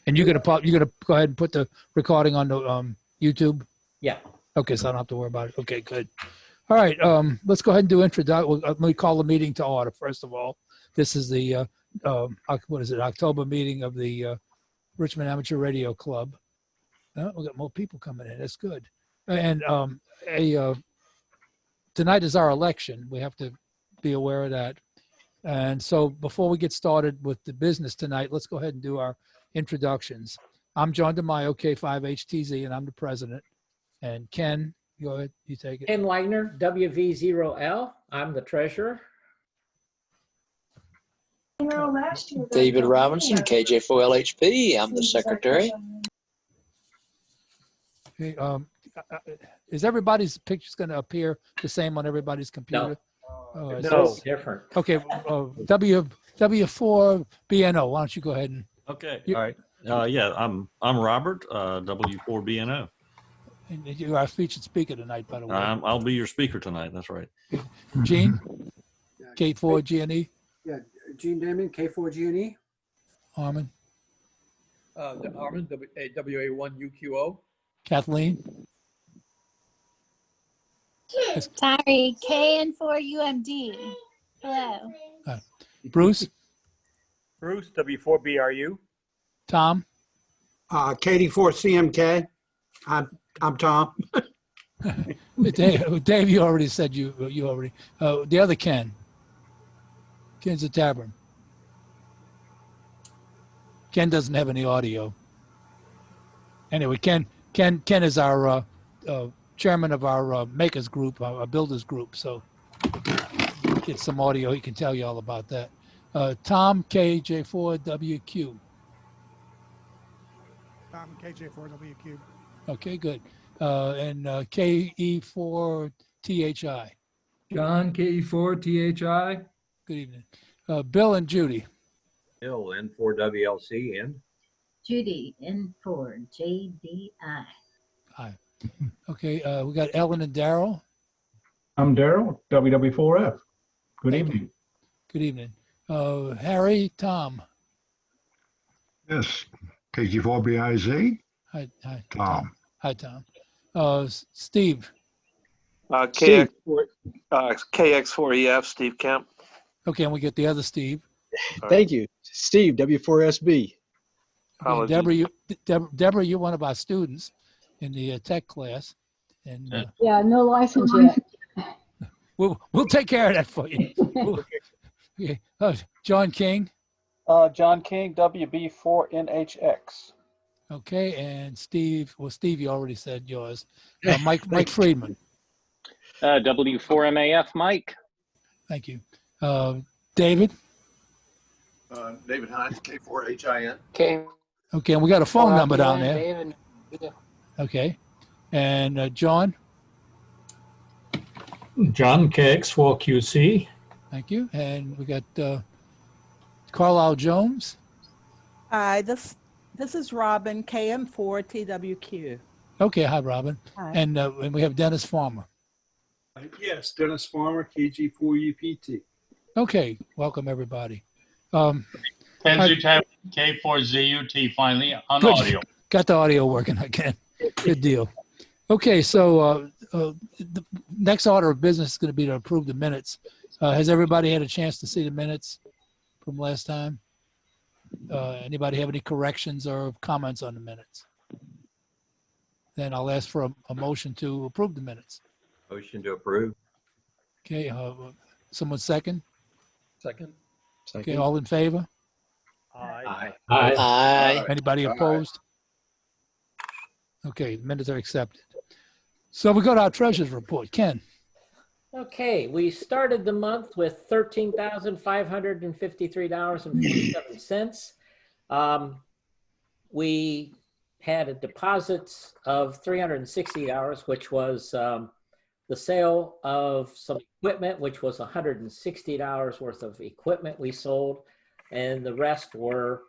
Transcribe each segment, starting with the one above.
And you're gonna go ahead and put the recording on the YouTube? Yeah. Okay, so I don't have to worry about it. Okay, good. All right, let's go ahead and do introduction. Let me call the meeting to order, first of all. This is the, what is it, October meeting of the Richmond Amateur Radio Club. We've got more people coming in. That's good. And tonight is our election. We have to be aware of that. And so before we get started with the business tonight, let's go ahead and do our introductions. I'm John DeMaio, K5HTZ, and I'm the president. And Ken, go ahead, you take it. Ken Wagner, WV0L. I'm the treasurer. David Robinson, KJ4LHP. I'm the secretary. Okay, is everybody's pictures going to appear the same on everybody's computer? No, it's different. Okay, W4BNO. Why don't you go ahead and? Okay, all right. Yeah, I'm Robert, W4BNO. And you are our featured speaker tonight, by the way. I'll be your speaker tonight. That's right. Gene, K4GNE. Yeah, Gene Damon, K4GNE. Harmon. Harmon, WA1UQO. Kathleen. Sorry, KN4UMD. Hello. Bruce. Bruce, W4BRU. Tom. KD4CMK. I'm Tom. Dave, you already said you already. The other Ken. Ken's a tavern. Ken doesn't have any audio. Anyway, Ken is our chairman of our makers group, our builders group. So get some audio. He can tell you all about that. Tom, KJ4WQ. Tom, KJ4WQ. Okay, good. And KE4THI. John, KE4THI. Good evening. Bill and Judy. Bill, N4WLC, and Judy, N4JDI. Hi. Okay, we got Ellen and Daryl. I'm Daryl, WW4F. Good evening. Good evening. Harry, Tom. Yes, KG4BIZ. Hi, Tom. Hi, Tom. Steve. KX4EF, Steve Kemp. Okay, and we get the other Steve. Thank you. Steve, W4SB. Okay, Deborah, you're one of our students in the tech class. And yeah, no license yet. We'll take care of that for you. Okay. John King. John King, WB4NHX. Okay, and Steve. Well, Steve, you already said yours. Mike Friedman. W4MAF, Mike. Thank you. David. David Hines, K4HIN. Okay, and we got a phone number down there. David. Okay, and John. John, KX4QC. Thank you. And we got Carlisle Jones. Hi, this is Robin, KM4TWQ. Okay, hi, Robin. Hi. And we have Dennis Farmer. Yes, Dennis Farmer, KG4UPT. Okay, welcome everybody. Ken Zutap, K4ZUT, finally on Good. audio. Got the audio working again. Good deal. Okay, so the next order of business is going to be to approve the minutes. Has everybody had a chance to see the minutes from last time? Anybody have any corrections or comments on the minutes? Then I'll ask for a motion to approve the minutes. motion to approve. Okay, someone second? Second. Okay, all in favor? Aye. Aye. Anybody opposed? Okay, the minutes are accepted. So we go to our treasurer's report. Ken. Okay, we started the month with $13,553.47. We had a deposits of $360, which was the sale of some equipment, which was $160 worth of equipment we sold. And the rest were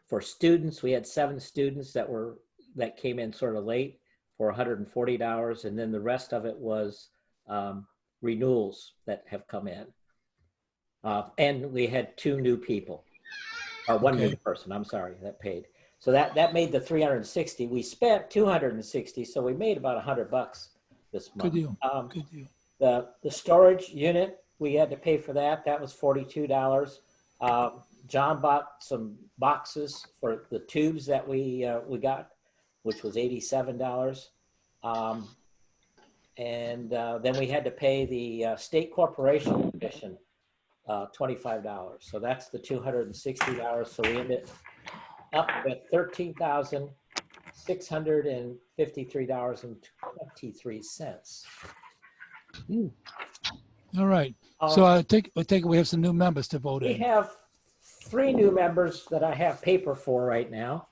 for students. We had 7 students that came in sort of late for $140. And then the rest of it was renewals that have come in. And we had 2 new people. or one Okay. new person, I'm sorry, that paid. So that made the 360. We spent 260, so we made about $100 this month. Good deal. Good deal. The storage unit, we had to pay for that. That was $42. John bought some boxes for the tubes that we got, which was $87. And then we had to pay the state corporation commission, $25. So that's the $260. So we ended up with $13,653.23. All right. So I take it we have some new members to vote We in. have 3 new members that I have paper for right now.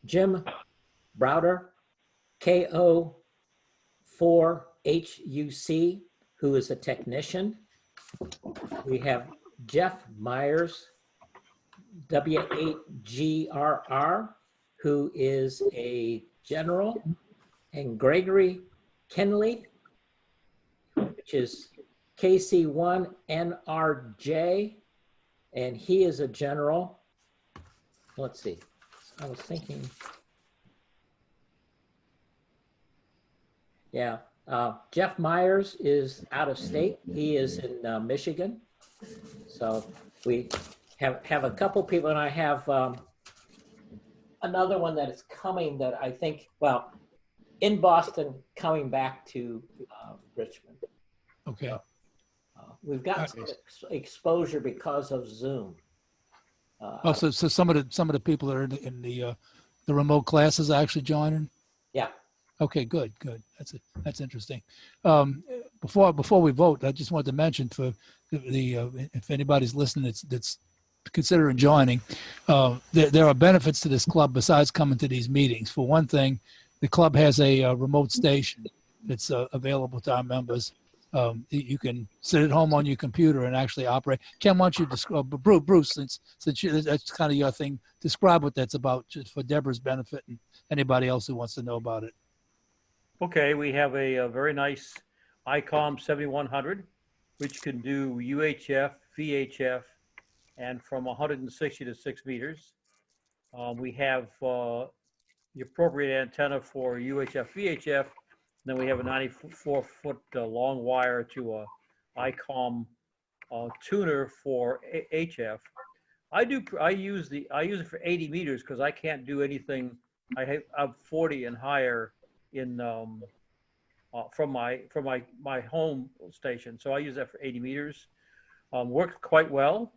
Jim Browder, KO4HUC, who is a technician. We have Jeff Myers, W8GRR, who is a general, and Gregory Kenley, which is KC1NRJ, and he is a general. Let's see, I was thinking, yeah, Jeff Myers is out of state. He is in Michigan. So we have a couple people, and I have another one that is coming that I think, well, in Boston, coming back to Richmond. Okay. We've got some exposure because of Zoom. So some of the people that are in the remote classes are actually joining. Yeah. Okay, good. That's interesting. Before we vote, I just wanted to mention for if anybody's listening that's considering joining, there are benefits to this club besides coming to these meetings. For one thing, the club has a remote station that's available to our members. You can sit at home on your computer and actually operate. Ken, why don't you describe, Bruce, since that's kind of your thing, describe what that's about, just for Deborah's benefit and anybody else who wants to know about it. Okay, we have a very nice ICOM 7100, which can do UHF, VHF, and from 160 to 6 meters. We have the appropriate antenna for UHF, VHF. Then we have a 94-foot long wire to a ICOM tuner for HF. I use it for 80 meters because I can't do anything. I have 40 and higher in from my home station, so I use that for 80 meters. Works quite well,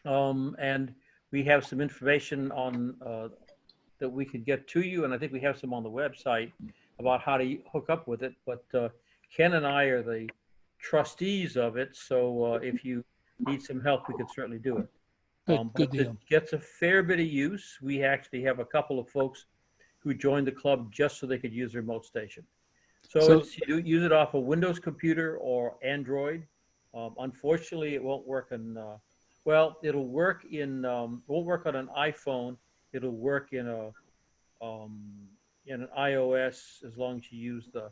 and we have some information on that we could get to you, and I think we have some on the website about how to hook up with it. But Ken and I are the trustees of it, so if you need some help, we could certainly do it. Good deal. It gets a fair bit of use. We actually have a couple of folks who joined the club just so they could use the remote station. So you use it off a Windows computer or Android. Unfortunately, it won't work in, well, it'll work in, won't work on an iPhone. It'll work in an iOS as long as you use the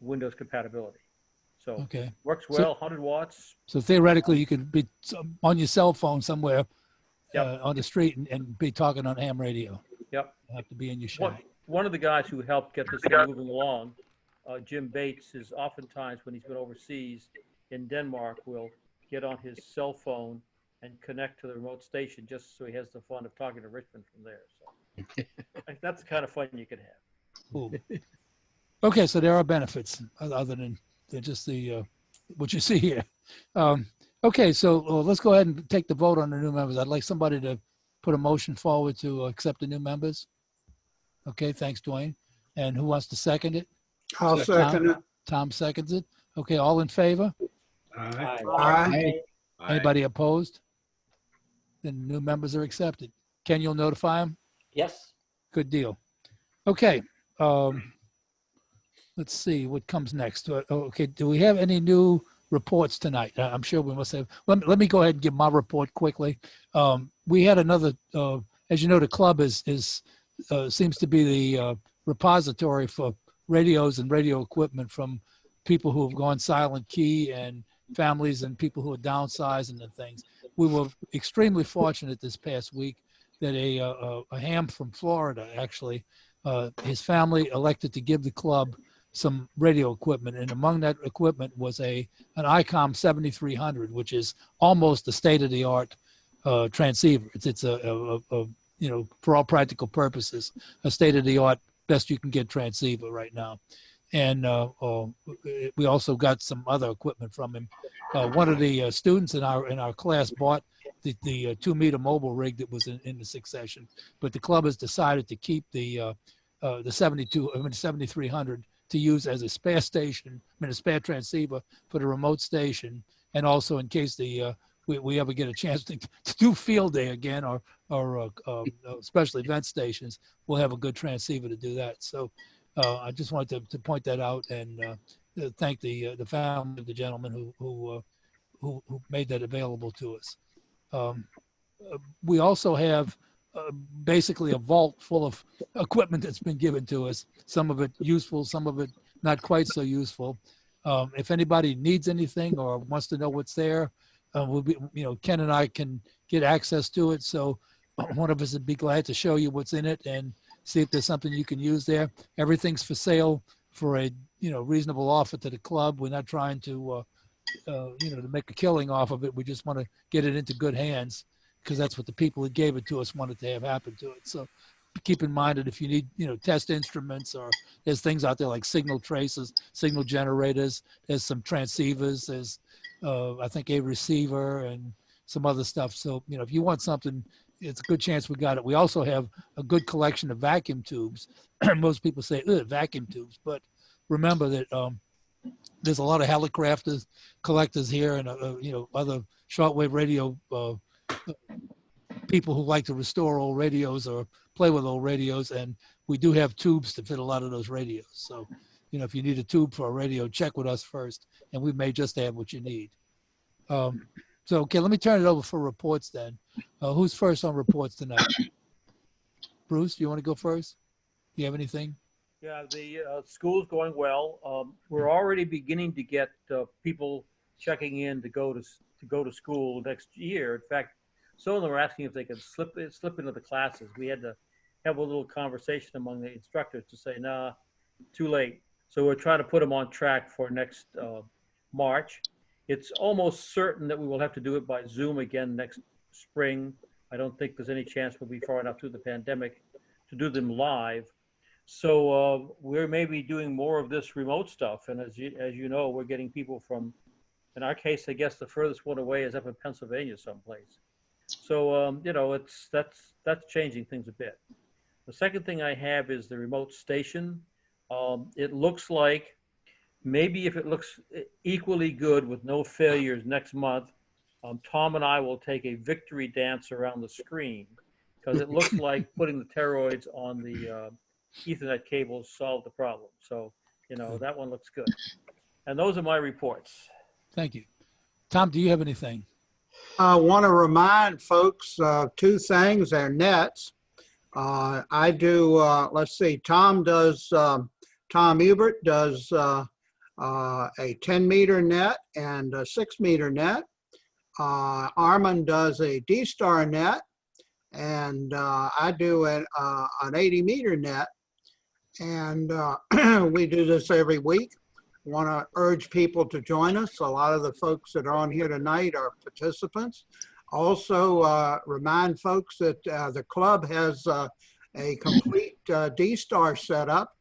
Windows compatibility. So okay, works well, 100 watts. So theoretically, you could be on your cell phone somewhere on the street and be talking on ham radio. Yep. You have to be in your shack. One of the guys who helped get this thing moving along, Jim Bates, is oftentimes when he's been overseas in Denmark, will get on his cell phone and connect to the remote station just so he has the fun of talking to Richmond from there. So that's the kind of fun you can have. Cool. Okay, so there are benefits other than just the what you see here. Okay, so let's go ahead and take the vote on the new members. I'd like somebody to put a motion forward to accept the new members. Okay, thanks, Dwayne. And who wants to second it? I'll second it. Tom seconds it. Okay, all in favor? Aye. Anybody opposed? Then new members are accepted. Ken, you'll notify them? Yes. Good deal. Okay. Let's see what comes next. Okay, do we have any new reports tonight? I'm sure we must have. Let me go ahead and give my report quickly. We had another, as you know, the club seems to be the repository for radios and radio equipment from people who have gone silent key and families and people who are downsizing and things. we were extremely fortunate this past week that a ham from Florida, actually, his family elected to give the club some radio equipment, and among that equipment was an ICOM 7300, which is almost a state-of-the-art transceiver. It's a you know, for all practical purposes, a state-of-the-art, best you can get transceiver right now. And we also got some other equipment from him. One of the students in our class bought the 2-meter mobile rig that was in the succession, but the club has decided to keep the 7300 to use as a spare station, a spare transceiver for the remote station, and also in case we ever get a chance to do field day again or special event stations, we'll have a good transceiver to do that. So I just wanted to point that out and thank the family of the gentleman who made that available to us. We also have basically a vault full of equipment that's been given to us. Some of it useful, some of it not quite so useful. If anybody needs anything or wants to know what's there, we'll be, you know, Ken and I can get access to it. So one of us would be glad to show you what's in it and see if there's something you can use there. Everything's for sale for a, you know, reasonable offer to the club. We're not trying to, you know, to make a killing off of it. We just want to get it into good hands, because that's what the people that gave it to us wanted to have happen to it. So keep in mind that if you need, you know, test instruments, or there's things out there like signal tracers, signal generators, there's some transceivers, there's I think a receiver and some other stuff. So, you know, if you want something, it's a good chance we got it. We also have a good collection of vacuum tubes. Most people say, vacuum tubes, but remember that there's a lot of helicrafters, collectors here, and you know, other shortwave radio people who like to restore old radios or play with old radios, and we do have tubes to fit a lot of those radios. So, you know, if you need a tube for a radio, check with us first, and we may just have what you need. So, okay, let me turn it over for reports then. Who's first on reports tonight? Bruce, you want to go first? You have anything? Yeah, the school's going well. We're already beginning to get people checking in to go to school next year. In fact, some of them were asking if they could slip into the classes. We had to have a little conversation among the instructors to say, nah, too late. So we're trying to put them on track for next March. It's almost certain that we will have to do it by Zoom again next spring. I don't think there's any chance we'll be far enough through the pandemic to do them live. So we're maybe doing more of this remote stuff. And as you know, we're getting people from, in our case, I guess the furthest one away is up in Pennsylvania someplace. So, you know, that's changing things a bit. The second thing I have is the remote station. It looks like maybe if it looks equally good with no failures next month, Tom and I will take a victory dance around the screen, because it looks like putting the toroids on the Ethernet cables solved the problem. So, you know, that one looks good. And those are my reports. Thank you. Tom, do you have anything? I want to remind folks two things. They're nets. I do, let's see, Tom Ebert does a 10-meter net and a 6-meter net. Armin does a D-Star net, and I do an 80-meter net. And we do this every week. Want to urge people to join us. A lot of the folks that are on here tonight are participants. Also remind folks that the club has a complete D-Star setup,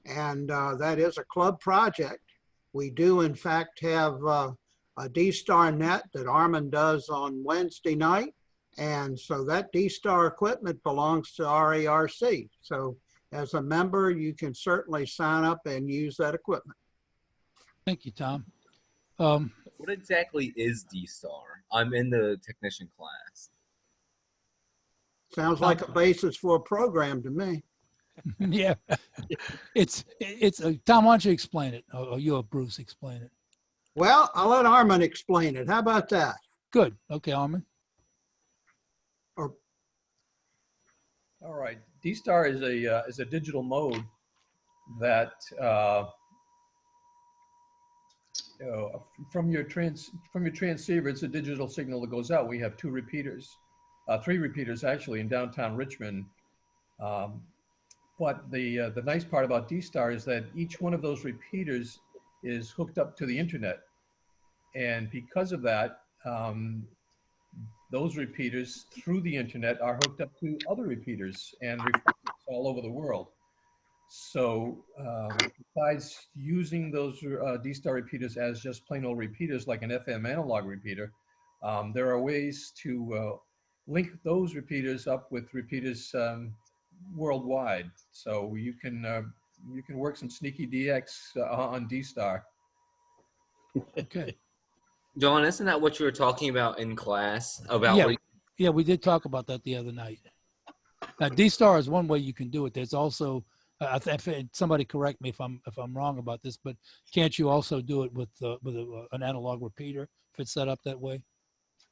and that is a club project. We do in fact have a D-Star net that Armin does on Wednesday night, and so that D-Star equipment belongs to RARC. So as a member, you can certainly sign up and use that equipment. Thank you, Tom. What exactly is D-Star? I'm in the technician class. Sounds like a basis for a program to me. Yeah, it's Tom, why don't you explain it? Or you or Bruce explain it? Well, I'll let Armin explain it. How about that? Good. Okay, Armin. Or all right. D-Star is a digital mode that from your transceiver, it's a digital signal that goes out. We have two repeaters, three repeaters actually in downtown Richmond. But the nice part about D-Star is that each one of those repeaters is hooked up to the internet. And because of that, those repeaters through the internet are hooked up to other repeaters and reflectors all over the world. So besides using those D-Star repeaters as just plain old repeaters like an FM analog repeater, there are ways to link those repeaters up with repeaters worldwide. So you can work some sneaky DX on D-Star. Okay. John, isn't that what you were talking about in class? About Yeah, yeah, we did talk about that the other night. Now, D-Star is one way you can do it. There's also, I think somebody correct me if I'm wrong about this, but can't you also do it with an analog repeater if it's set up that way?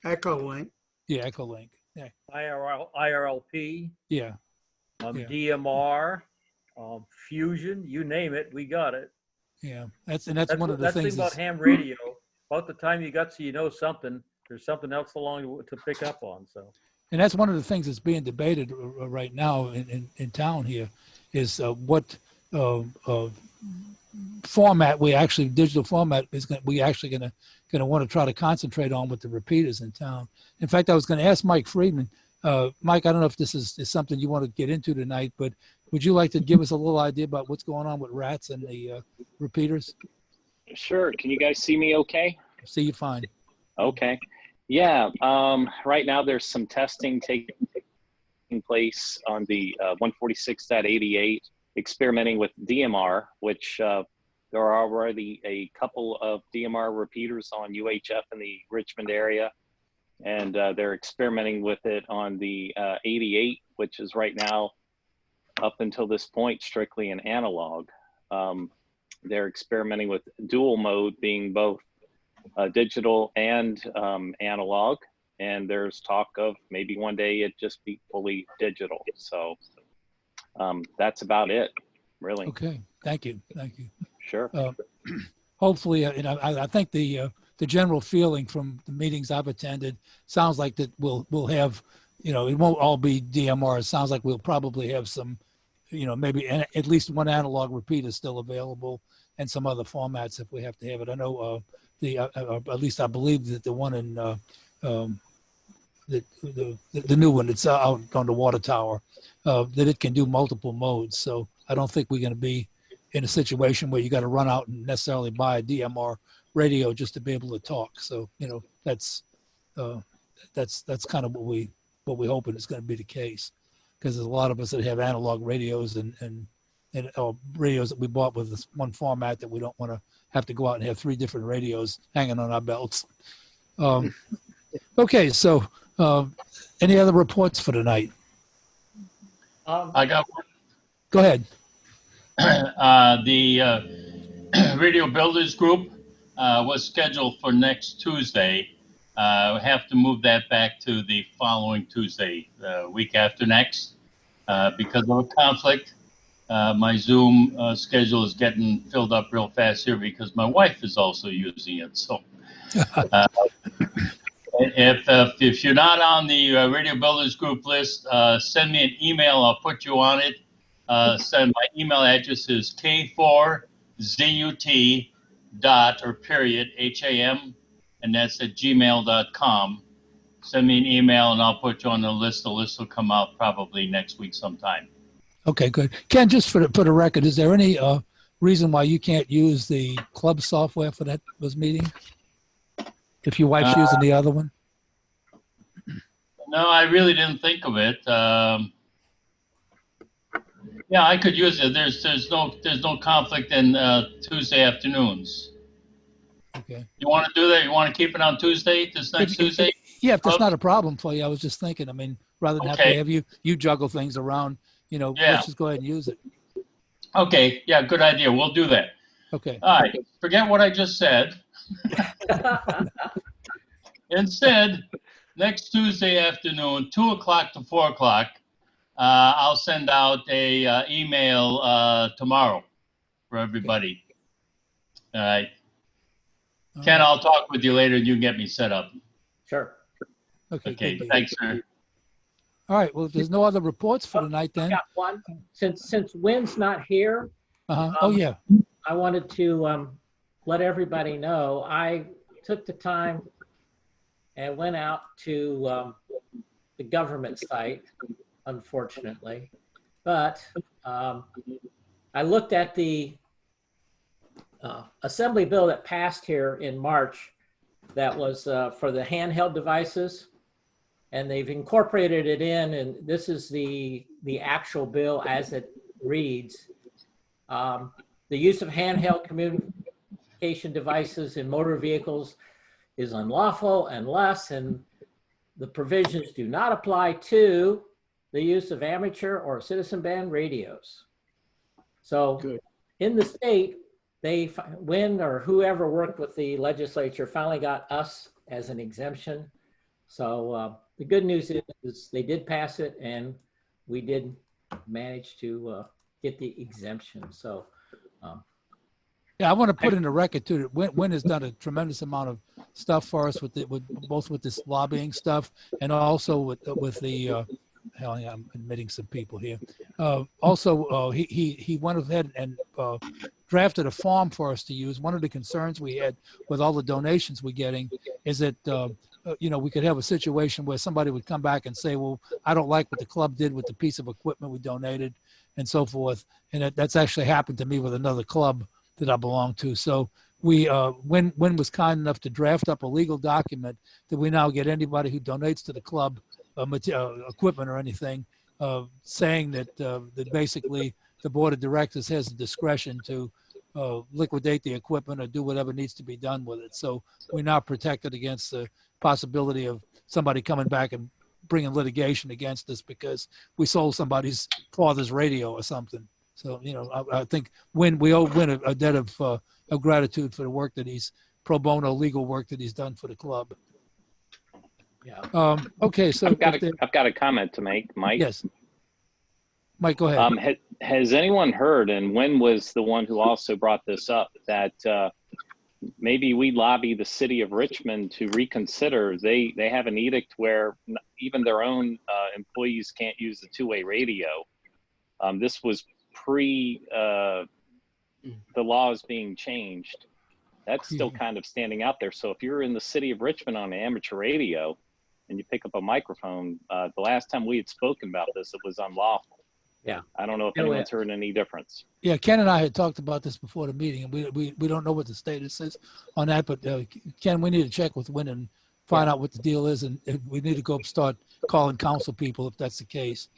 Echolink. Yeah, Echolink. Yeah. IRLP. Yeah. Yeah. DMR, Fusion, you name it, we got it. Yeah, that's one of the that's things. The thing about ham radio. About the time you got so you know something, there's something else along to pick up on. So. And that's one of the things that's being debated right now in town here, is what format digital format is we actually going to want to try to concentrate on with the repeaters in town. In fact, I was going to ask Mike Friedman. Mike, I don't know if this is something you want to get into tonight, but would you like to give us a little idea about what's going on with RATs and the repeaters? Sure. Can you guys see me okay? See you fine. Okay. Yeah. Right now there's some testing taking place on the 146.88, experimenting with DMR, which there are already a couple of DMR repeaters on UHF in the Richmond area. And they're experimenting with it on the 88, which is right now, up until this point, strictly an analog. They're experimenting with dual mode, being both digital and analog. And there's talk of maybe one day it just be fully digital. So that's about it, really. Okay, thank you. Sure. Hopefully, I think the general feeling from the meetings I've attended sounds like that we'll have, it won't all be DMR. It sounds like we'll probably have some, maybe at least one analog repeater still available and some other formats if we have to have it. I know at least I believe that the one in the new one that's out on the water tower, that it can do multiple modes. So I don't think we're going to be in a situation where you got to run out and necessarily buy a DMR radio just to be able to talk. So that's kind of what we hoping is going to be the case, because there's a lot of us that have analog radios and radios that we bought with this one format that we don't want to have to go out and have 3 different radios hanging on our belts. Okay, so any other reports for tonight? I got one. Go ahead. The Radio Builders Group was scheduled for next Tuesday. We have to move that back to the following Tuesday, week after next, because of a conflict. My Zoom schedule is getting filled up real fast here because my wife is also using it. So if you're not on the Radio Builders Group list, send me an email. I'll put you on it. My email address is k4zut.ham, and that's at gmail.com. Send me an email and I'll put you on the list. The list will come out probably next week sometime. Okay, good. Ken, just for the record, is there any reason why you can't use the club software for those meetings? If your wife's using the other one? No, I really didn't think of it. Yeah, I could use it. There's no conflict in Tuesday afternoons. Okay. You want to do that? You want to keep it on Tuesday, this next Tuesday? Yeah, if that's not a problem for you, I was just thinking. I mean, rather than have to have you juggle things around, let's just go ahead and use it. Okay. Yeah, good idea. We'll do that. Okay. All right. Forget what I just said. Instead, next Tuesday afternoon, 2 o'clock to 4 o'clock, I'll send out a email tomorrow for everybody. All right. Ken, I'll talk with you later and you get me set up. Sure. Okay, Okay, good deal. thanks, sir. All right, well, if there's no other reports for tonight I then. got one. Since Wynn's not here, Oh, yeah. I wanted to let everybody know I took the time and went out to the government site, unfortunately, but I looked at the assembly bill that passed here in March that was for the handheld devices, and they've incorporated it in, and this is the actual bill as it reads. The use of handheld communication devices in motor vehicles is unlawful unless, and the provisions do not apply to the use of amateur or citizen band radios. So in the state, Wynn or whoever worked with the legislature finally got us as an exemption. So the good news is they did pass it, and we did manage to get the exemption. So yeah, I want to put in the record too that Wynn has done a tremendous amount of stuff for us with both with this lobbying stuff and also with the hell, I'm admitting some people here. Also, he went ahead and drafted a form for us to use. One of the concerns we had with all the donations we're getting is that we could have a situation where somebody would come back and say, well, I don't like what the club did with the piece of equipment we donated and so forth. And that's actually happened to me with another club that I belong to. So Wynn was kind enough to draft up a legal document that we now get anybody who donates to the club equipment or anything, saying that basically the board of directors has the discretion to liquidate the equipment or do whatever needs to be done with it. So we're now protected against the possibility of somebody coming back and bringing litigation against us because we sold somebody's father's radio or something. So, I think we owe Wynn a debt of gratitude for the work that he's pro bono legal work that he's done for the club. Yeah. Okay, so I've got a comment to make, Mike. Yes. Mike, go ahead. Has anyone heard, and Wynn was the one who also brought this up, that maybe we lobby the city of Richmond to reconsider? They have an edict where even their own employees can't use the two-way radio. This was pre the laws being changed. That's still kind of standing out there. So if you're in the city of Richmond on amateur radio and you pick up a microphone, the last time we had spoken about this, it was unlawful. Yeah. I don't know if anyone's heard any difference. Yeah, Ken and I had talked about this before the meeting, and we don't know what the status is on that. But Ken, we need to check with Wynn and find out what the deal is, and we need to go start calling council people if that's the case.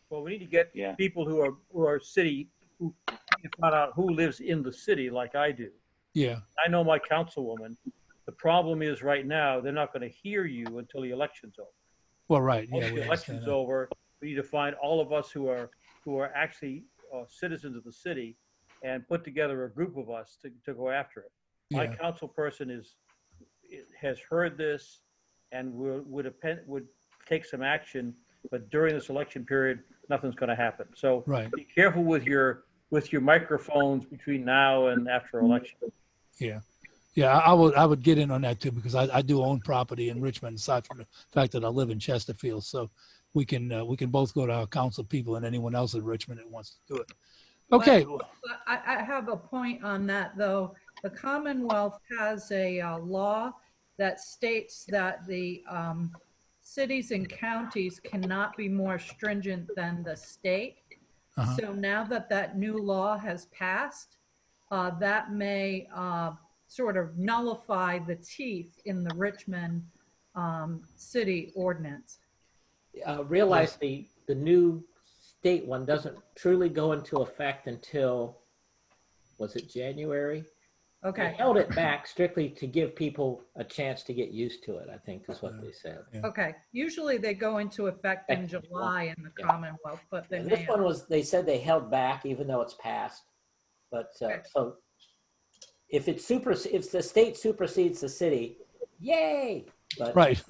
Well, we need to get people who are city, who find out who lives in the city like I do. Yeah. I know my councilwoman. The problem is right now they're not going to hear you until the election's over. Well, right. Once Yeah. the election's over, we need to find all of us who are actually citizens of the city and put together a group of us to go after it. My council person has heard this and would take some action, but during this election period, nothing's going to happen. So be careful with your microphones between now and after election. Yeah, I would get in on that too, because I do own property in Richmond, aside from the fact that I live in Chesterfield. So we can both go to our council people and anyone else in Richmond that wants to do it. Okay. But I have a point on that, though. The Commonwealth has a law that states that the cities and counties cannot be more stringent than the state. So now that new law has passed, that may sort of nullify the teeth in the Richmond city ordinance. Realize the new state one doesn't truly go into effect until, was it January? Okay. They held it back strictly to give people a chance to get used to it, I think is what they said. Okay. Usually they go into effect in July in the Commonwealth, but they this one was, they said they held back even though it's passed. But so if the state supersedes the city, yay! But, right.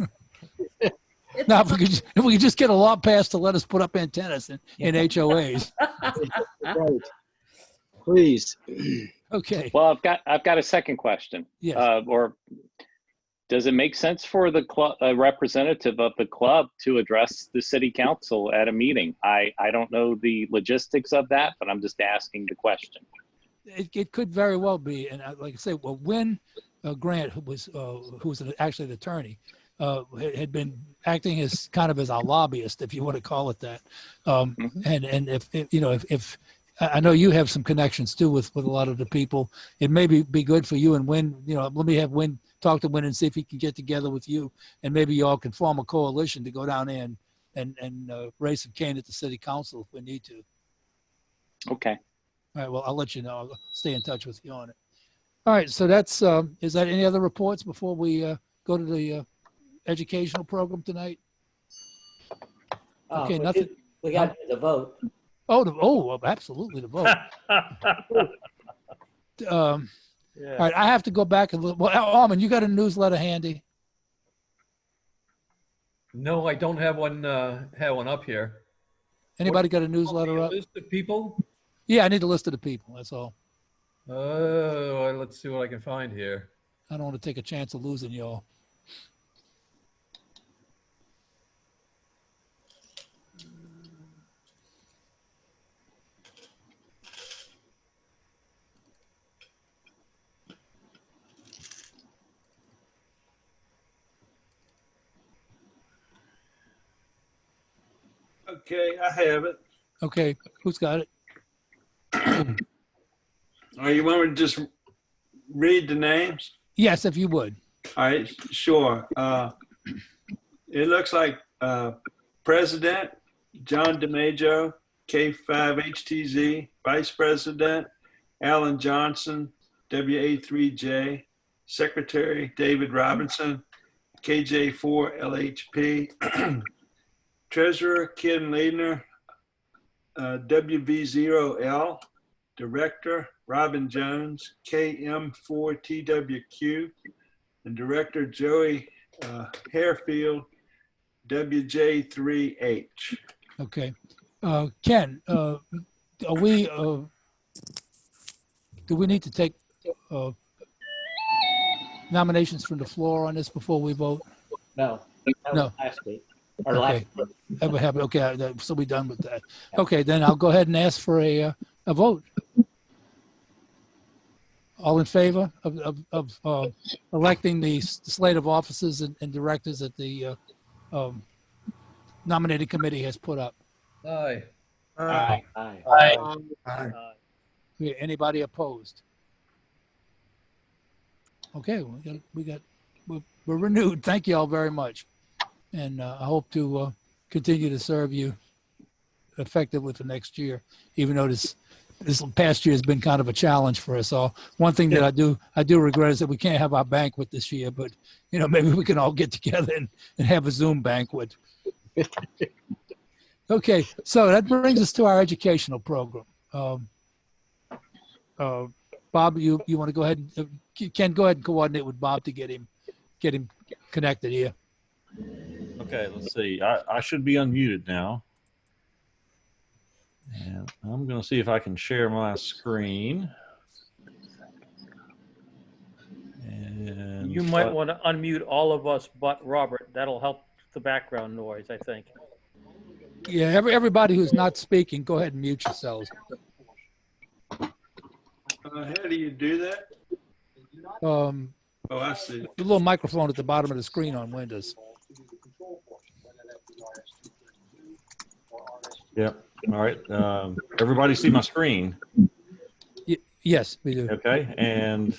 Now, if we could just get a law passed to let us put up antennas in HOAs. Please. Okay. Well, I've got a second question. Yes. Or does it make sense for the club, a representative of the club to address the city council at a meeting? I don't know the logistics of that, but I'm just asking the question. It could very well be, and like I say, well, when Grant, who was actually an attorney, had been acting as kind of as our lobbyist, if you want to call it that, and if you know, if I know you have some connections too with a lot of the people, it may be good for you and Win. You know, let me have Win talk to Win and see if he can get together with you, and maybe y'all can form a coalition to go down there and raise some cane at the city council if we need to. Okay. All right, well, I'll let you know. I'll stay in touch with you on it. All right, so that's, is that any other reports before we go to the educational program tonight? Okay, nothing. We got the vote. Oh, absolutely, the vote. All right, I have to go back and look. Well, Armin, you got a newsletter handy? No, I don't have one up here. Anybody got a newsletter up? List of people? Yeah, I need a list of the people, that's all. Let's see what I can find here. I don't want to take a chance of losing y'all. Okay, I have it. Okay, who's got it? Oh, you want me to just read the names? Yes, if you would. All right, sure. It looks like President John DiMaggio, K5HTZ, Vice President Alan Johnson, WA3J, Secretary David Robinson, KJ4LHP, Treasurer Ken Leidner, WV0L, Director Robin Jones, KM4TWQ, and Director Joey Harefield, WJ3H. Okay. Ken, are we, do we need to take nominations from the floor on this before we vote? No. That was No. last week. Or Okay. last week. Ever happen? Okay, so we're done with that. Okay, then I'll go ahead and ask for a vote. All in favor of electing the slate of officers and directors that the nominating committee has put up? Aye. Aye. Okay, anybody opposed? Okay, we're renewed. Thank you all very much. And I hope to continue to serve you effectively for next year, even though this past year has been kind of a challenge for us all. One thing that I do regret is that we can't have our banquet this year, but you know, maybe we can all get together and have a Zoom banquet. Okay, so that brings us to our educational program. Bob, you want to go ahead and Ken, go ahead and coordinate with Bob to get him connected here. Okay, let's see. I should be unmuted now. And I'm going to see if I can share my screen. And You might want to unmute all of us but Robert. That'll help the background noise, I think. Yeah, everybody who's not speaking, go ahead and mute yourselves. How do you do that? Oh, I see. The little microphone at the bottom of the screen on Windows. Yep. All right. Everybody see my screen? Yes, we do. Okay. And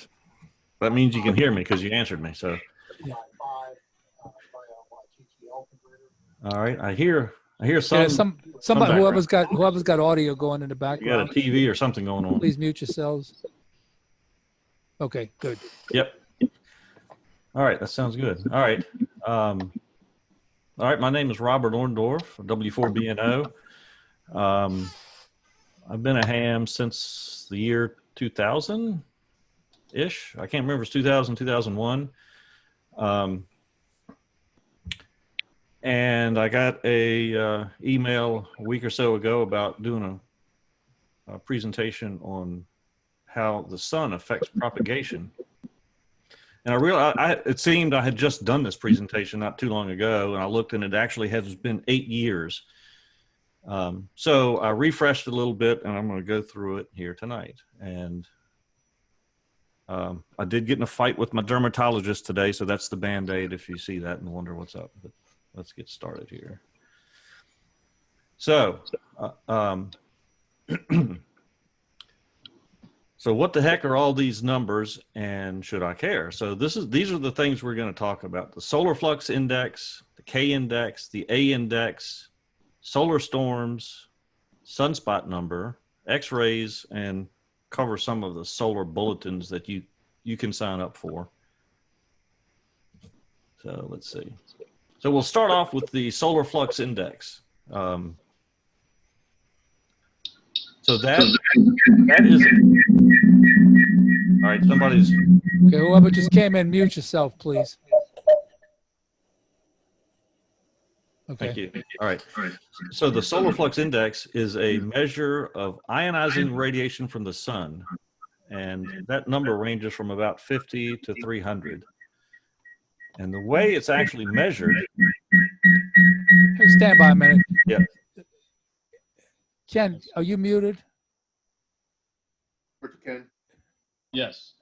that means you can hear me because you answered me. So. Yeah. All right. I hear some. Yeah, somebody whoever's got audio going in the You background. got a TV or something going on. Please mute yourselves. Okay, good. Yep. All right. That sounds good. All right. All right. My name is Robert Orndorff, W4BNO. I've been a ham since the year 2000-ish. I can't remember if it's 2000, 2001. And I got a email a week or so ago about doing a presentation on how the sun affects propagation. And I realized it seemed I had just done this presentation not too long ago, and I looked and it actually has been 8 years. So I refreshed it a little bit, and I'm going to go through it here tonight. And I did get in a fight with my dermatologist today, so that's the Band-Aid if you see that and wonder what's up. But let's get started here. So, so what the heck are all these numbers, and should I care? So these are the things we're going to talk about: the solar flux index, the K index, the A index, solar storms, sunspot number, X-rays, and cover some of the solar bulletins that you can sign up for. So let's see. So we'll start off with the solar flux index. So that is, all right, somebody's. Okay, whoever just came in, mute yourself, please. Okay. Thank you. All right. So the solar flux index is a measure of ionizing radiation from the sun, and that number ranges from about 50 to 300. And the way it's actually measured. Hey, stand by a minute. Yeah. Ken, are you muted? Ken? Yes.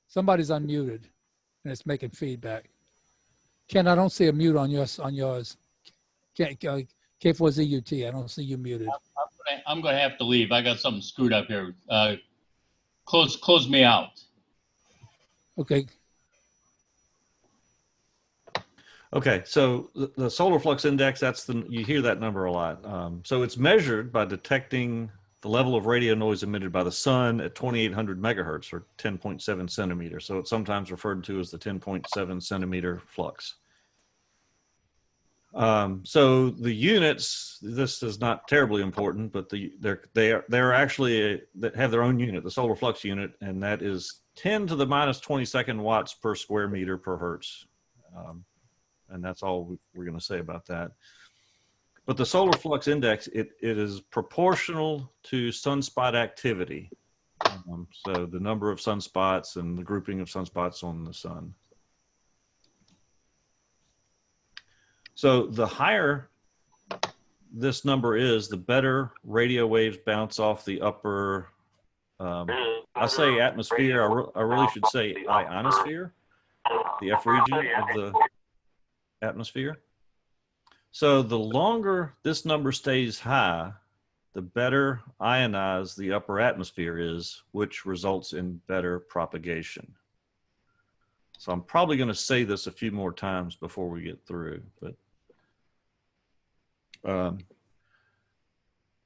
Somebody's unmuted, and it's making feedback. Ken, I don't see a mute on yours. K4ZUT, I don't see you muted. I'm going to have to leave. I got something screwed up here. Close me out. Okay. Okay, so the solar flux index, you hear that number a lot. So it's measured by detecting the level of radio noise emitted by the sun at 2,800 megahertz, or 10.7 centimeters. So it's sometimes referred to as the 10.7 centimeter flux. So the units, this is not terribly important, but they're actually that have their own unit, the solar flux unit, and that is 10 to the minus 22nd watts per square meter per hertz. And that's all we're going to say about that. But the solar flux index, it is proportional to sunspot activity. So the number of sunspots and the grouping of sunspots on the sun. So the higher this number is, the better radio waves bounce off the upper, I say atmosphere, I really should say ionosphere, the F region of the atmosphere. So the longer this number stays high, the better ionized the upper atmosphere is, which results in better propagation. So I'm probably going to say this a few more times before we get through, but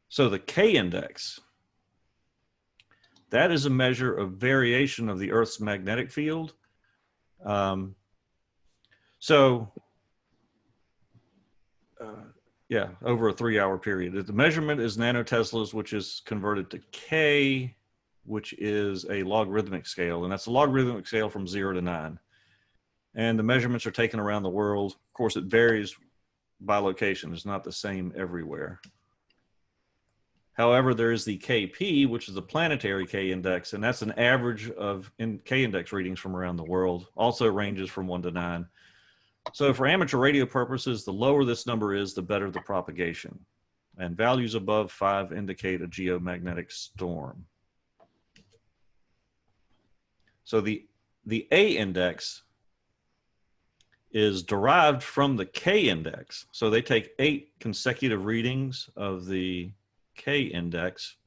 so the K index, that is a measure of variation of the Earth's magnetic field. Yeah, over a 3-hour period. The measurement is nanoteslas, which is converted to K, which is a logarithmic scale, and that's a logarithmic scale from 0 to 9. And the measurements are taken around the world. Of course, it varies by location. It's not the same everywhere. However, there is the KP, which is the planetary K index, and that's an average of K index readings from around the world. Also ranges from 1 to 9. So for amateur radio purposes, the lower this number is, the better the propagation. And values above 5 indicate a geomagnetic storm. So the A index is derived from the K index. So they take 8 consecutive readings of the K index.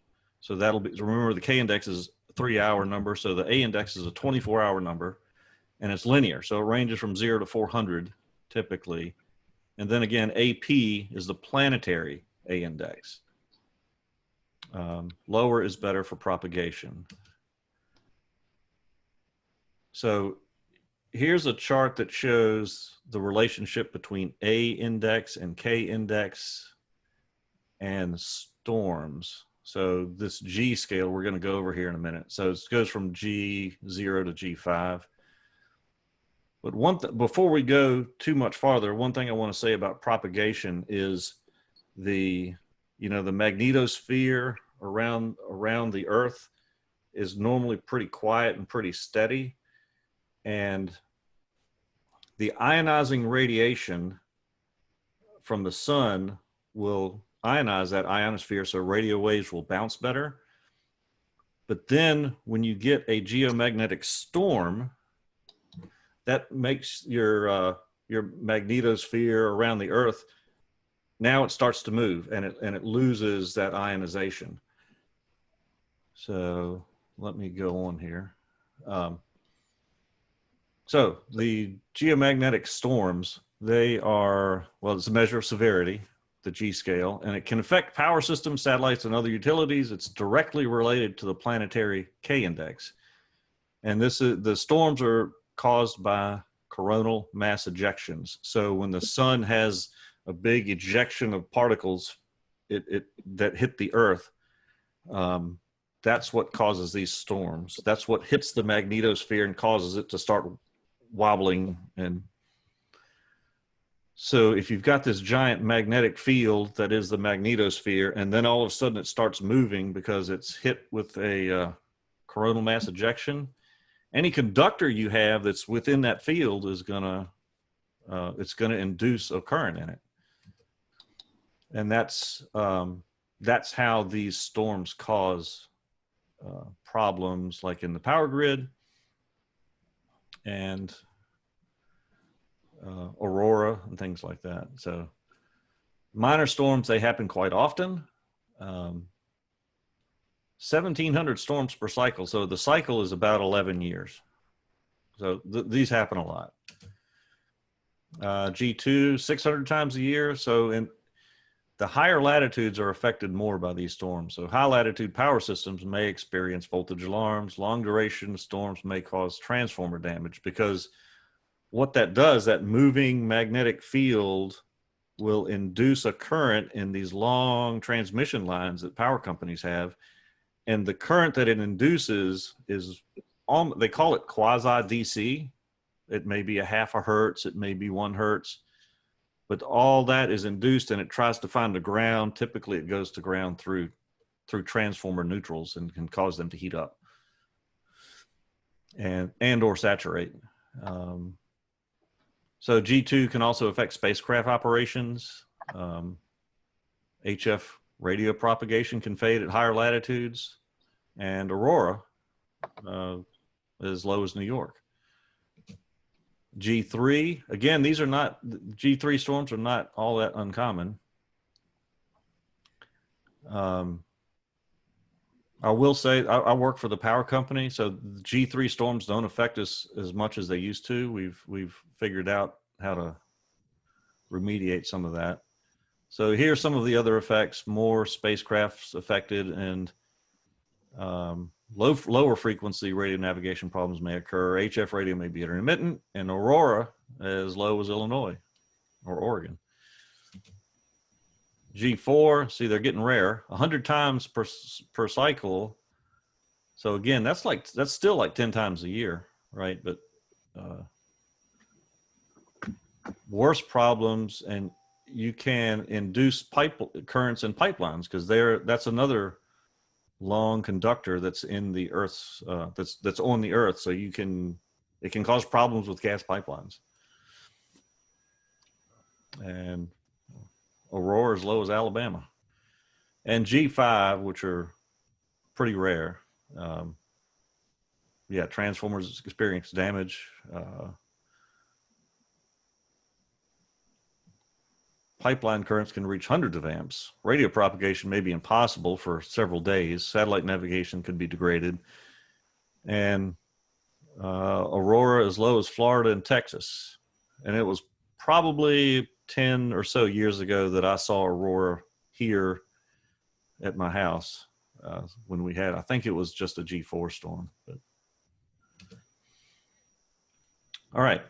So that'll be, remember the K index is a 3-hour number. So the A index is a 24-hour number. And it's linear, so it ranges from 0 to 400 typically. And then again, AP is the planetary A index. Lower is better for propagation. So here's a chart that shows the relationship between A index and K index and storms. So this G scale, we're going to go over here in a minute. So it goes from G0 to G5. But before we go too much farther, one thing I want to say about propagation is the magnetosphere around the Earth is normally pretty quiet and pretty steady. And the ionizing radiation from the sun will ionize that ionosphere, so radio waves will bounce better. But then when you get a geomagnetic storm, that makes your magnetosphere around the Earth, now it starts to move and it loses that ionization. So let me go on here. So the geomagnetic storms, they are, well, it's a measure of severity, the G scale, and it can affect power systems, satellites, and other utilities. It's directly related to the planetary K index. And the storms are caused by coronal mass ejections. So when the sun has a big ejection of particles that hit the Earth, that's what causes these storms. That's what hits the magnetosphere and causes it to start wobbling. And so if you've got this giant magnetic field that is the magnetosphere, and then all of a sudden it starts moving because it's hit with a coronal mass ejection, any conductor you have that's within that field is gonna induce a current in it. And that's how these storms cause problems, like in the power grid and aurora and things like that. So minor storms, they happen quite often. 1,700 storms per cycle. So the cycle is about 11 years. So these happen a lot. G2, 600 times a year. So in the higher latitudes are affected more by these storms. So high latitude power systems may experience voltage alarms. Long duration storms may cause transformer damage, because what that does, that moving magnetic field will induce a current in these long transmission lines that power companies have. And the current that it induces is, they call it quasi-DC. It may be a half a hertz, it may be 1 hertz, but all that is induced and it tries to find the ground. Typically it goes to ground through transformer neutrals and can cause them to heat up and or saturate. So G2 can also affect spacecraft operations. HF radio propagation can fade at higher latitudes, and aurora as low as New York. G3, again, these are not, G3 storms are not all that uncommon. I will say, I work for the power company, so G3 storms don't affect us as much as they used to. We've figured out how to remediate some of that. So here's some of the other effects. More spacecrafts affected, and lower frequency radio navigation problems may occur. HF radio may be intermittent, and aurora as low as Illinois or Oregon. G4, see, they're getting rare, 100 times per cycle. So again, that's still like 10 times a year, right? But worse problems, and you can induce currents in pipelines, because that's another long conductor that's in the Earth's that's on the Earth. So it can cause problems with gas pipelines. And aurora as low as Alabama. And G5, which are pretty rare. Yeah, transformers experience damage. Pipeline currents can reach hundreds of amps. Radio propagation may be impossible for several days. Satellite navigation could be degraded. And aurora as low as Florida and Texas. And it was probably 10 or so years ago that I saw aurora here at my house when we had, I think it was just a G4 storm. But. All right.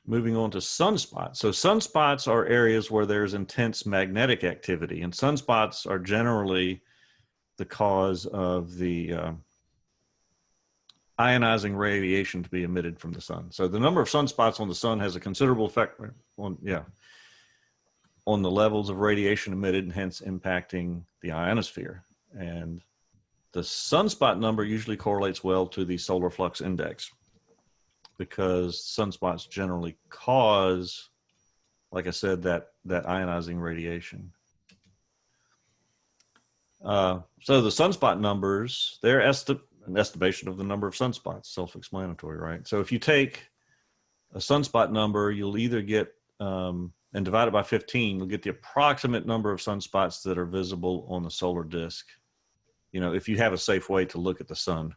Moving on to sunspots. So sunspots are areas where there's intense magnetic activity, and sunspots are generally the cause of the ionizing radiation to be emitted from the sun. So the number of sunspots on the sun has a considerable effect on, on the levels of radiation emitted and hence impacting the ionosphere. And the sunspot number usually correlates well to the solar flux index because sunspots generally cause, like I said, that ionizing radiation. So the sunspot numbers, they're an estimation of the number of sunspots, self-explanatory, right? So if you take a sunspot number, you'll either get, and divide it by 15, you'll get the approximate number of sunspots that are visible on the solar disk. You know, if you have a safe way to look at the sun.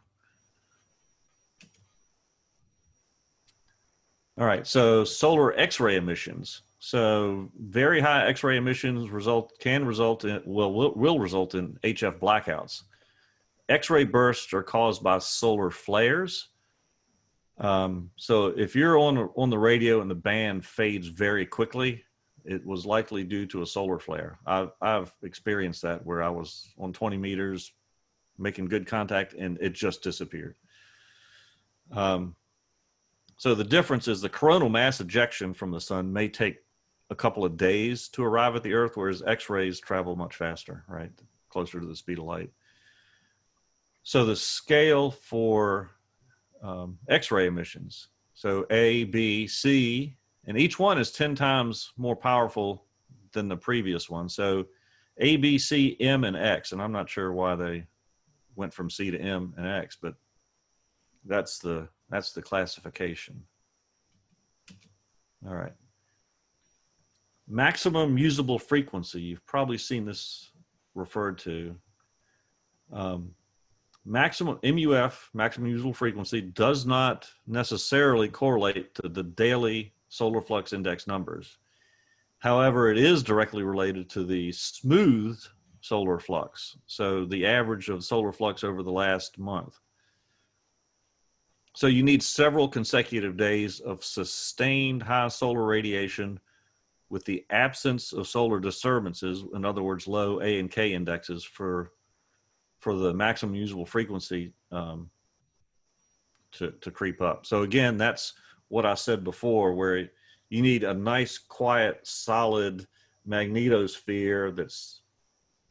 All right, so solar X-ray emissions. So very high X-ray emissions will result in HF blackouts. X-ray bursts are caused by solar flares. So if you're on the radio and the band fades very quickly, it was likely due to a solar flare. I've experienced that where I was on 20 meters making good contact and it just disappeared. So the difference is the coronal mass ejection from the sun may take a couple of days to arrive at the Earth, whereas X-rays travel much faster, right? Closer to the speed of light. So the scale for X-ray emissions, so A, B, C, and each one is 10 times more powerful than the previous one. So A, B, C, M, and X, and I'm not sure why they went from C to M and X, but that's the classification. All right. Maximum usable frequency. You've probably seen this referred to. Maximum MUF, maximum usable frequency, does not necessarily correlate to the daily solar flux index numbers. However, it is directly related to the smooth solar flux. So the average of solar flux over the last month. So you need several consecutive days of sustained high solar radiation with the absence of solar disturbances, in other words, low A and K indexes for the maximum usable frequency to creep up. So again, that's what I said before, where you need a nice, quiet, solid magnetosphere that's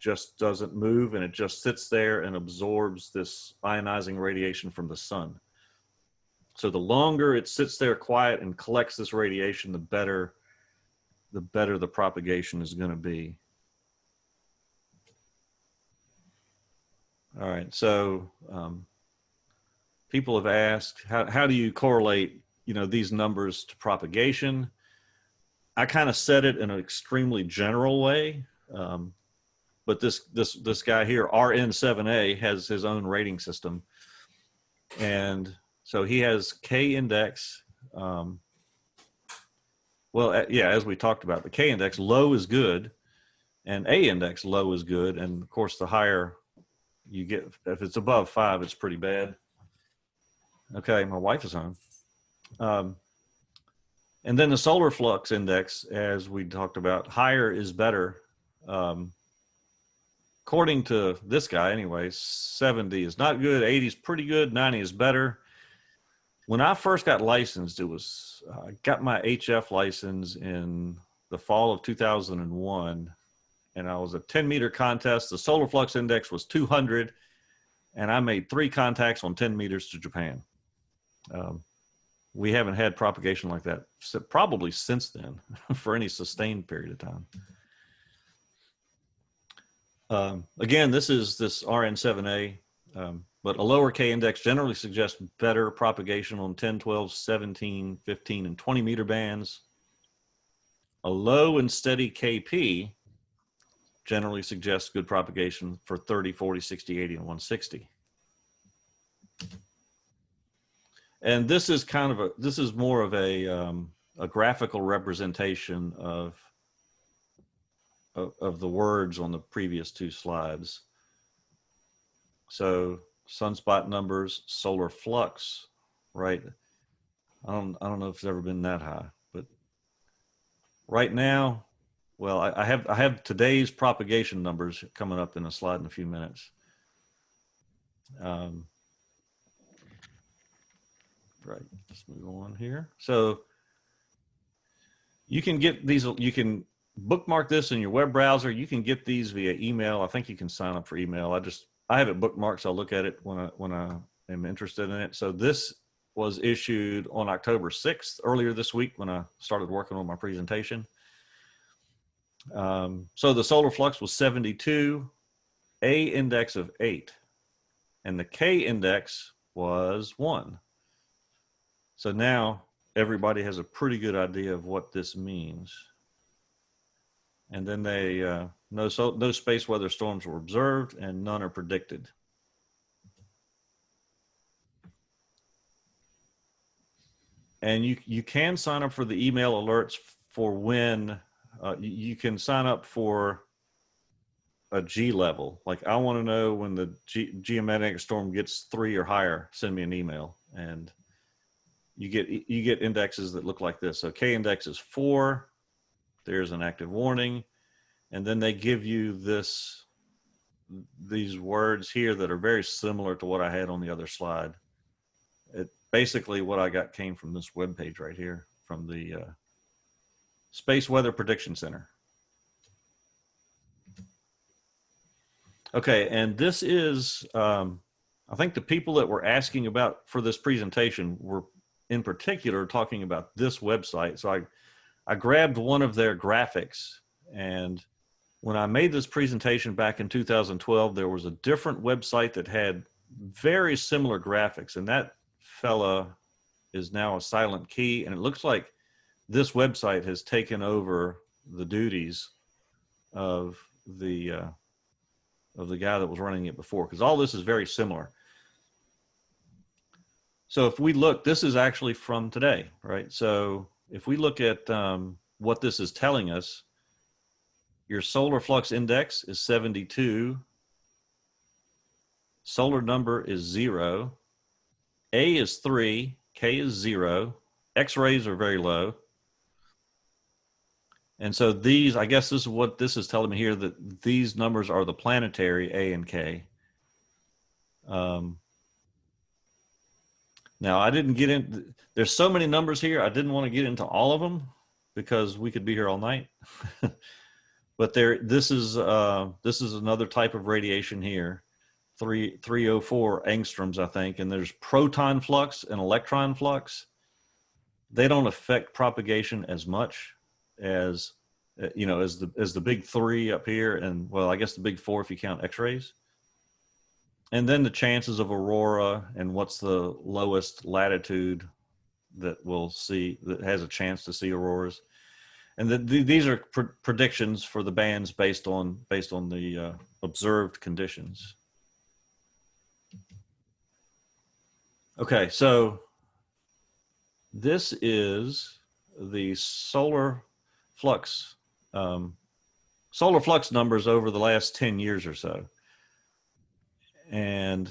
just doesn't move and it just sits there and absorbs this ionizing radiation from the sun. So the longer it sits there quiet and collects this radiation, the better the propagation is going to be. All right, so people have asked, how do you correlate, these numbers to propagation? I kind of said it in an extremely general way, but this guy here, RN7A, has his own rating system, and so he has K index. As we talked about, the K index low is good, and A index low is good, and of course the higher you get, if it's above 5, it's pretty bad. Okay, my wife is home. And then the solar flux index, as we talked about, higher is better. According to this guy anyway, 70 is not good, 80 is pretty good, 90 is better. When I first got licensed, I got my HF license in the fall of 2001, and I was a 10-meter contest. The solar flux index was 200, and I made 3 contacts on 10 meters to Japan. We haven't had propagation like that probably since then for any sustained period of time. Again, this is this RN7A, but a lower K index generally suggests better propagation on 10, 12, 17, 15, and 20 meter bands. A low and steady KP generally suggests good propagation for 30, 40, 60, 80, and 160. And this is more of a graphical representation of the words on the previous 2 slides. So sunspot numbers, solar flux, right? I don't know if it's ever been that high, but right now, well, I have today's propagation numbers coming up in a slide in a few minutes. Right, let's move on here. So you can get these, bookmark this in your web browser. You can get these via email. I think you can sign up for email. I have it bookmarked, so I'll look at it when I am interested in it. So this was issued on October 6th, earlier this week when I started working on my presentation. So the solar flux was 72, A index of 8, and the K index was 1. So now everybody has a pretty good idea of what this means. And then no space weather storms were observed and none are predicted. And you can sign up for the email alerts for when you can sign up for a G level. Like, I want to know when the geomagnetic storm gets 3 or higher, send me an email. And you get indexes that look like this. So K index is 4. There's an active warning. And then they give you these words here that are very similar to what I had on the other slide. Basically what I got came from this web page right here from the Space Weather Prediction Center. Okay, and this is, I think the people that were asking about for this presentation were in particular talking about this website. So I grabbed one of their graphics, and when I made this presentation back in 2012, there was a different website that had very similar graphics, and that fella is now a silent key, and it looks like this website has taken over the duties of the guy that was running it before, because all this is very similar. So if we look, this is actually from today, right? So if we look at what this is telling us, your solar flux index is 72, solar number is 0, A is 3, K is 0, X-rays are very low. And so these, I guess this is what this is telling me here, that these numbers are the planetary A and K. Now I didn't get in, there's so many numbers here, I didn't want to get into all of them because we could be here all night. But this is another type of radiation here. 304 angstroms, I think, and there's proton flux and electron flux. They don't affect propagation as much as, as the big 3 up here, and well, I guess the big 4 if you count X-rays. And then the chances of aurora and what's the lowest latitude that we'll see, that has a chance to see auroras. And these are predictions for the bands based on the observed conditions. Okay, so this is the solar flux numbers over the last 10 years or so. And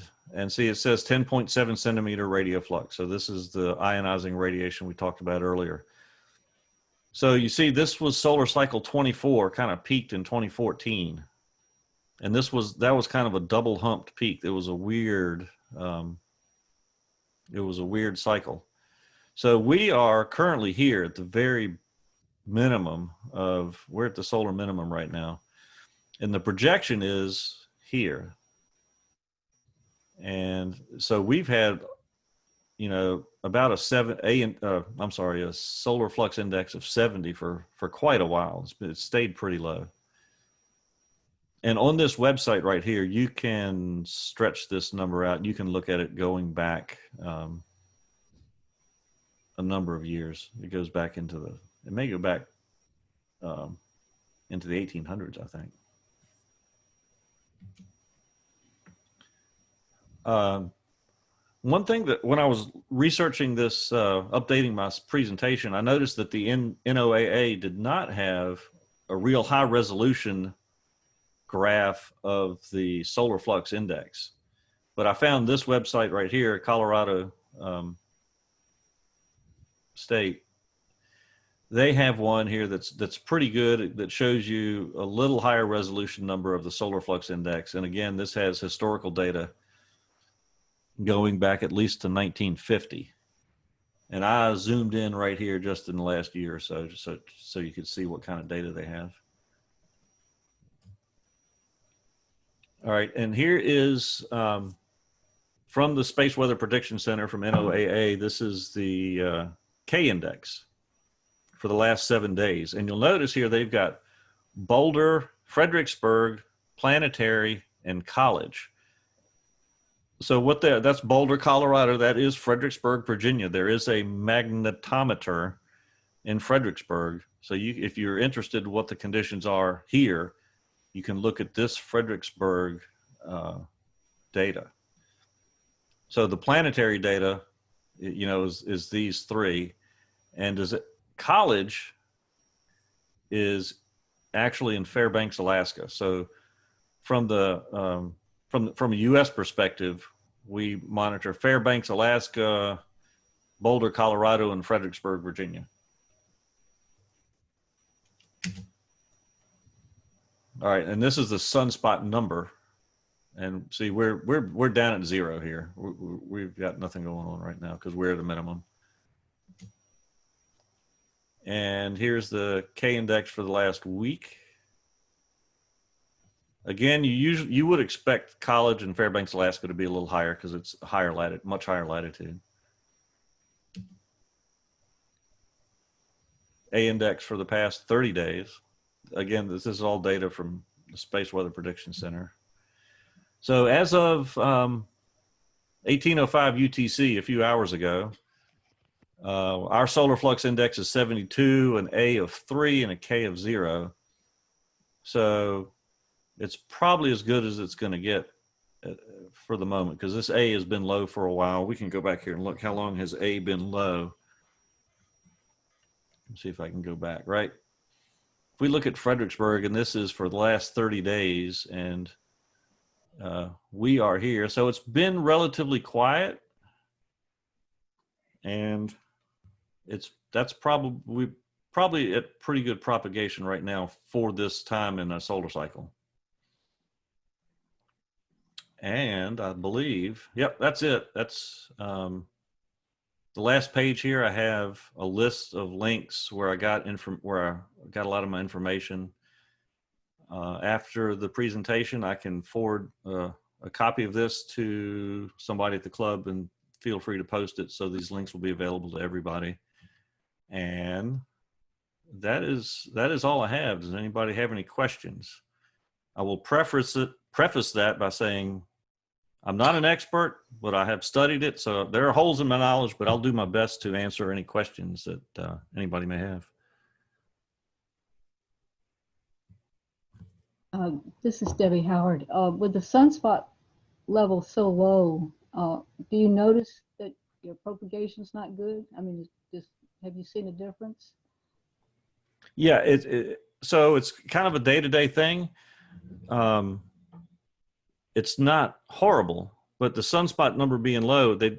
see, it says 10.7 centimeter radio flux. So this is the ionizing radiation we talked about earlier. So you see, this was solar cycle 24, kind of peaked in 2014. And that was kind of a double humped peak. It was a weird cycle. So we are currently here at the very minimum we're at the solar minimum right now. And the projection is here. And so we've had, about a solar flux index of 70 for quite a while. It's stayed pretty low. And on this website right here, you can stretch this number out. You can look at it going back a number of years. It goes back it may go back into the 1800s, I think. One thing that when I was researching this, updating my presentation, I noticed that the NOAA did not have a real high resolution graph of the solar flux index. But I found this website right here, Colorado State. They have one here that's pretty good, that shows you a little higher resolution number of the solar flux index. And again, this has historical data going back at least to 1950. And I zoomed in right here just in the last year or so, just so you could see what kind of data they have. All right, and here is from the Space Weather Prediction Center from NOAA. This is the K index for the last 7 days. And you'll notice here they've got Boulder, Fredericksburg, Planetary, and College. So that's Boulder, Colorado. That is Fredericksburg, Virginia. There is a magnetometer in Fredericksburg. So if you're interested in what the conditions are here, you can look at this Fredericksburg data. So the planetary data, is these three, and College is actually in Fairbanks, Alaska. So from the from a U.S. perspective, we monitor Fairbanks, Alaska, Boulder, Colorado, and Fredericksburg, Virginia. All right, and this is the sunspot number, and see we're down at 0 here. We've got nothing going on right now because we're at a minimum. And here's the K index for the last week. Again, you would expect College and Fairbanks, Alaska to be a little higher because it's much higher latitude. A index for the past 30 days. Again, this is all data from the Space Weather Prediction Center. So as of 1805 UTC a few hours ago, our solar flux index is 72, an A of 3, and a K of 0. So it's probably as good as it's going to get for the moment because this A has been low for a while. We can go back here and look how long has A been low. Let's see if I can go back, right? If we look at Fredericksburg, and this is for the last 30 days, and we are here. So it's been relatively quiet, and that's probably at pretty good propagation right now for this time in a solar cycle. And I believe, yep, that's it. That's the last page here. I have a list of links where I got a lot of my information. After the presentation, I can forward a copy of this to somebody at the club, and feel free to post it. So these links will be available to everybody. And that is all I have. Does anybody have any questions? I will preface that by saying I'm not an expert, but I have studied it. So there are holes in my knowledge, but I'll do my best to answer any questions that anybody may have. This is Debbie Howard. With the sunspot level so low, do you notice that your propagation's not good? I mean, have you seen a difference? Yeah, so it's kind of a day-to-day thing. It's not horrible, but the sunspot number being low, they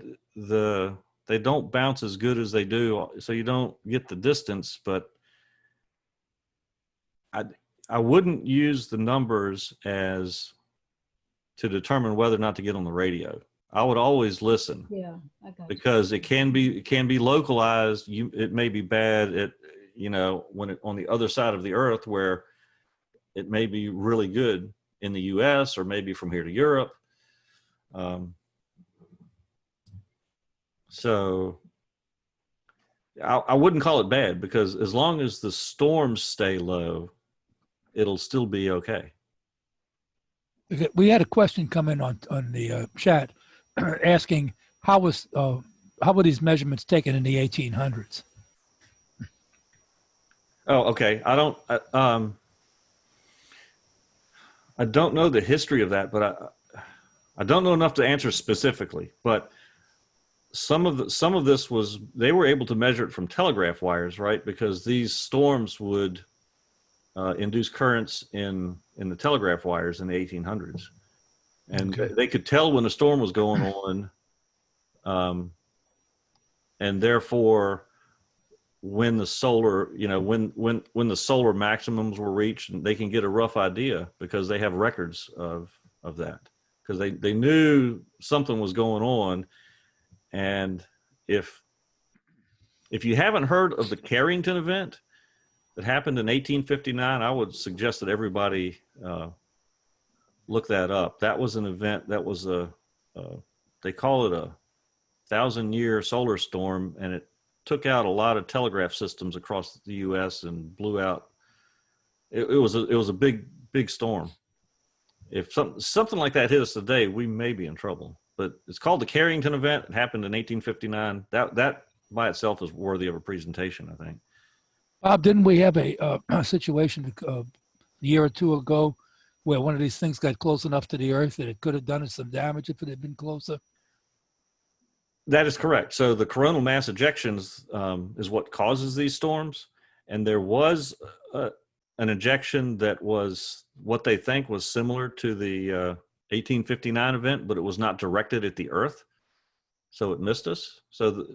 don't bounce as good as they do, so you don't get the distance. But I wouldn't use the numbers as to determine whether or not to get on the radio. I would always listen. Yeah, I got because it can be localized. It may be bad at when on the other side of the earth where it may be really good in the U.S. or maybe from here to Europe. So I wouldn't call it bad because as long as the storms stay low, it'll still be okay. We had a question come in on the chat asking how were these measurements taken in the 1800s? Oh, okay. I don't know the history of that, but I don't know enough to answer specifically. But some of this was they were able to measure it from telegraph wires, right? Because these storms would induce currents in the telegraph wires in the 1800s, and they could tell when a storm was going on, and therefore when the solar when the solar maximums were reached, they can get a rough idea because they have records of that because they knew something was going on, and if If you haven't heard of the Carrington event that happened in 1859, I would suggest that everybody look that up. That was an event that was they call it a 1,000-year solar storm, and it took out a lot of telegraph systems across the U.S. and blew out. It was a big storm. If something like that hit us today, we may be in trouble. But it's called the Carrington event. It happened in 1859. That by itself is worthy of a presentation, I think. Bob, didn't we have a situation a year or two ago where one of these things got close enough to the Earth that it could have done us some damage if it had been closer? That is correct. So the coronal mass ejections is what causes these storms. And there was an ejection that was what they think was similar to the 1859 event, but it was not directed at the Earth. So it missed us. So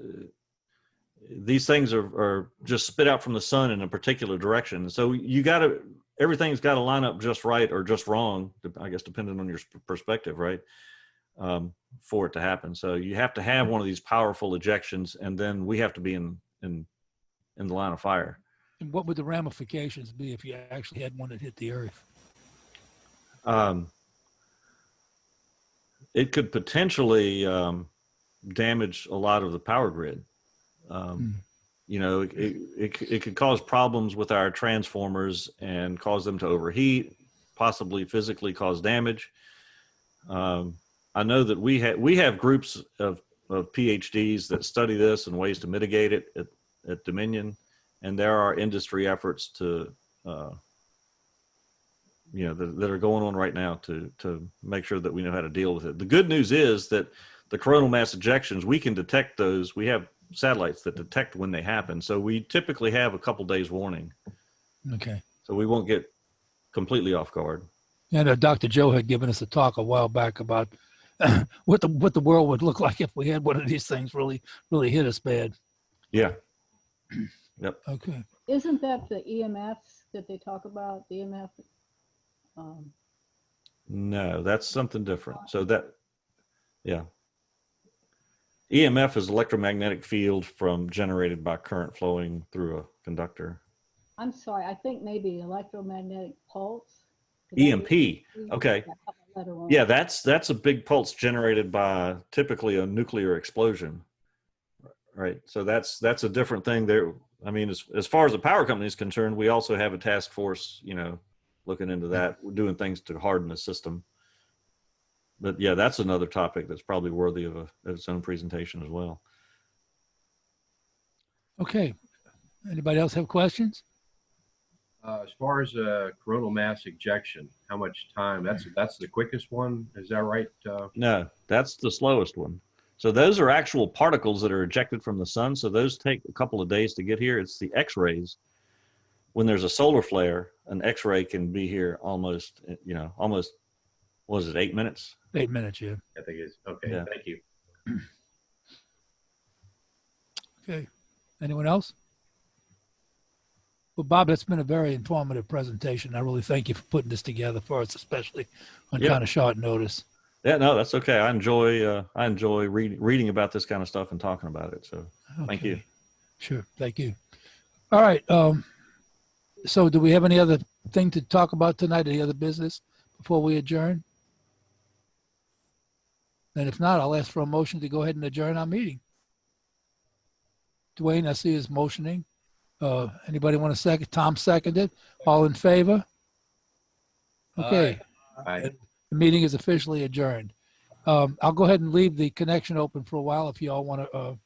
these things are just spit out from the sun in a particular direction. So everything's got to line up just right or just wrong, I guess, depending on your perspective, right? For it to happen. So you have to have one of these powerful ejections, and then we have to be in the line of fire. And what would the ramifications be if you actually had one that hit the Earth? It could potentially damage a lot of the power grid. You know, it could cause problems with our transformers and cause them to overheat, possibly physically cause damage. I know that we have groups of PhDs that study this and ways to mitigate it at Dominion, and there are industry efforts to you know, that are going on right now to make sure that we know how to deal with it. The good news is that the coronal mass ejections, we can detect those. We have satellites that detect when they happen. So we typically have a couple days warning. Okay. So we won't get completely off guard. And Dr. Joe had given us a talk a while back about what the world would look like if we had one of these things really hit us bad. Yeah. Yep. Okay. Isn't that the EMFs that they talk about? The EMF? No, that's something different. So yeah. EMF is electromagnetic field generated by current flowing through a conductor. I'm sorry, I think maybe electromagnetic pulse. EMP. Okay. Yeah, that's a big pulse generated by typically a nuclear explosion. Right. So that's a different thing there. I mean, as far as the power company is concerned, we also have a task force, you know, looking into that. We're doing things to harden the system. But yeah, that's another topic that's probably worthy of its own presentation as well. Okay. Anybody else have questions? As far as coronal mass ejection, how much time? That's the quickest one. Is that right? No, that's the slowest one. So those are actual particles that are ejected from the sun. So those take a couple of days to get here. It's the X-rays. When there's a solar flare, an X-ray can be here almost, what was it, 8 minutes? 8 minutes, yeah. I think it's okay. Yeah. Thank you. Okay. Anyone else? Well, Bob, that's been a very informative presentation. I really thank you for putting this together for us, especially on kind of short notice. Yeah, no, that's okay. I enjoy reading about this kind of stuff and talking about it. So thank you. Sure. Thank you. All right. So do we have any other thing to talk about tonight? Any other business before we adjourn? And if not, I'll ask for a motion to go ahead and adjourn our meeting. Dwayne, I see is motioning. Anybody want to second? Tom seconded. All in favor? Okay. Aye. The meeting is officially adjourned. I'll go ahead and leave the connection open for a while if you all want to